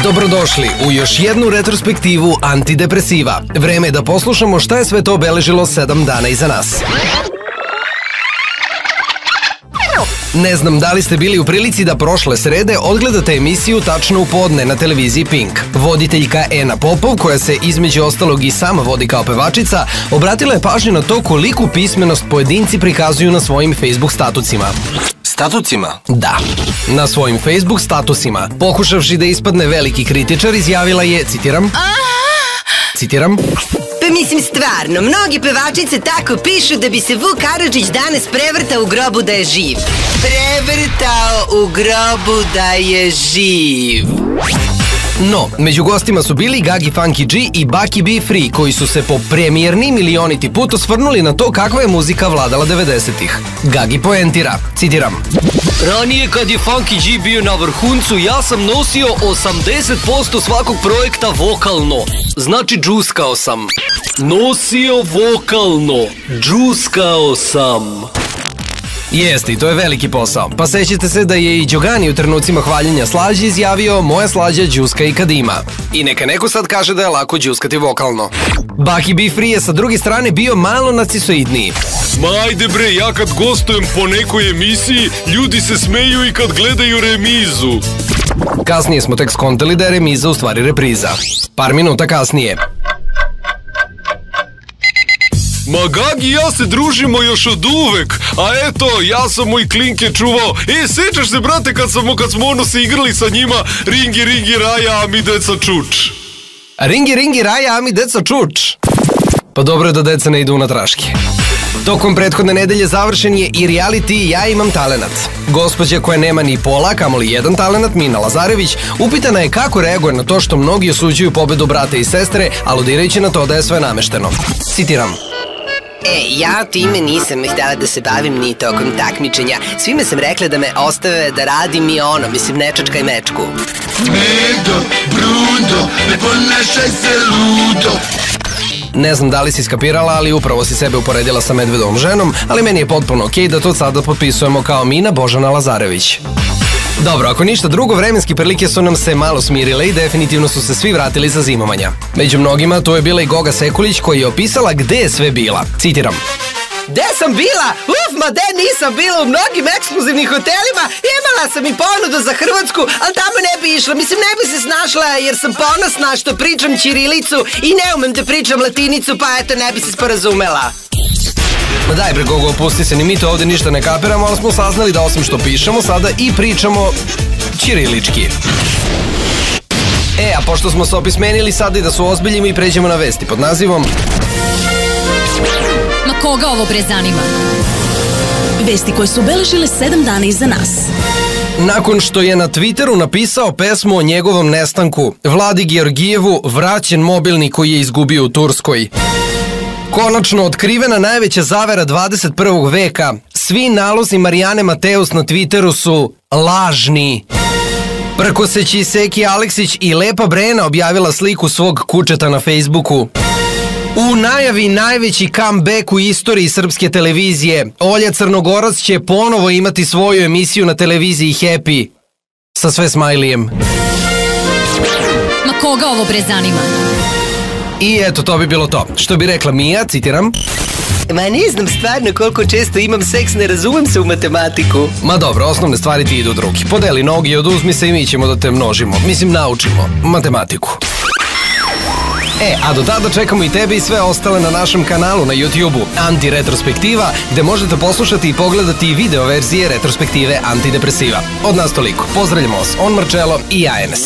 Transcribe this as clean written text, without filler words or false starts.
Dobrodošli u još jednu retrospektivu antidepresiva. Vreme je da poslušamo šta je sve to obeležilo 7 dana iza nas. Ne znam da li ste bili u prilici da prošle srede odgledate emisiju Tačno u podne na televiziji Pink. Voditeljka Ena Popov, koja se između ostalog i sama vodi kao pevačica, obratila je pažnju na to koliku pismenost pojedinci prikazuju na svojim Facebook statusima. Statusima? Da. Na svojim Facebook statusima. Pokušavši da ispadne veliki kritičar, izjavila je, citiram, Pa mislim stvarno, mnogi pevačice tako pišu da bi se Vuk Karadžić danas prevrtao u grobu da je živ. Prevrtao u grobu da je živ. No, među gostima su bili Gagi Funky G i Baki Be Free, koji su se po premijerni milioniti put osvrnuli na to kakva je muzika vladala 90-ih. Gagi poentira, citiram: Ranije kad je Funky G bio na vrhuncu, ja sam nosio 80% svakog projekta vokalno. Znači džuskao sam. Nosio vokalno. Džuskao sam. Jeste, i to je veliki posao. Pa sećate se da je i Đogani u trenucima hvaljenja slađe izjavio: moja slađa džuska i kad ima. I neka neko sad kaže da je lako džuskati vokalno. Baki Be Free je sa druge strane bio malo narcisoidniji. Ma ajde bre, ja kad gostujem po nekoj emisiji, ljudi se smeju i kad gledaju remizu. Kasnije smo tek skontali da je remiza u stvari repriza. Par minuta kasnije. Ma Gagi i ja se družimo još od uvek, a eto, ja sam moj klinke čuvao. Sećaš se, brate, kad smo ono se igrali sa njima, ringi, ringi, raja, a mi deca čuč. Ringi, ringi, raja, a mi deca čuč. Pa dobro je da deca ne idu na traške. Tokom prethodne nedelje završen je i reality Ja imam talenat. Gospođa koja nema ni pola, kamoli jedan talenat, Mina Lazarević, upitana je kako reaguje na to što mnogi osuđuju pobedu brata i sestre, aludirajući na to da je sve namešteno. Citiram: Ja time nisam htjela da se bavim ni tokom takmičenja. Svime sam rekla da me ostave da radim i ono, mislim, ne čačkaj mečku. Medo, brudo, ne ponašaj se ludo. Ne znam da li si skapirala, ali upravo si sebe uporedila sa Medvedovom ženom, ali meni je potpuno okej da to sada potpisujemo kao Mina Božana Lazarević. Dobro, ako ništa drugo, vremenske prilike su nam se malo smirile i definitivno su se svi vratili sa zimovanja. Među mnogima tu je bila i Goga Sekulić, koja je opisala gde je sve bila. Citiram: Gde sam bila? Ma gde nisam bila, u mnogim ekskluzivnim hotelima. Imala sam i ponudu za Hrvatsku, ali tamo ne bi išla. Mislim, ne bi se snašla jer sam ponosna što pričam ćirilicu i ne umem da pričam latinicu, pa eto, ne bi se sporazumela. Ma daj bre Gogo, opusti se, ni mi to ovde ništa ne kapiramo, ali smo saznali da osim što pišemo, sada i pričamo ćirilički. A pošto smo se opismenili, sada i da su ozbiljimo i pređemo na vesti pod nazivom Ma koga ovo bre zanima? Vesti koje su obeležile 7 dana iza nas. Nakon što je na Twitteru napisao pesmu o njegovom nestanku, Vladi Georgijevu vraćen mobilni koji je izgubio u Turskoj. Konačno otkrivena najveća zavera 21. veka. Svi nalozi Marijane Mateus na Twitteru su lažni. Prkoseći Seki Aleksić i Lepa Brena objavila sliku svog kučeta na Facebooku. U najavi najveći comeback u istoriji srpske televizije. Olja Crnogorac će ponovo imati svoju emisiju na televiziji Happy. Sa sve smajlijem. Ma koga ovo bre zanima? I eto, to bi bilo to. Što bi rekla Mija, citiram: Ma ne znam stvarno koliko često imam seks, ne razumem se u matematiku. Ma dobro, osnovne stvari ti idu drugi. Podeli nogi, oduzmi se i mi ćemo da te množimo. Mislim, naučimo matematiku. A do tada čekamo i tebe i sve ostale na našem kanalu na YouTube-u Antiretrospektiva, gde možete poslušati i pogledati video verzije retrospektive Antidepresiva. Od nas toliko. Pozdravljamo vas, on Marcello i ja Enes.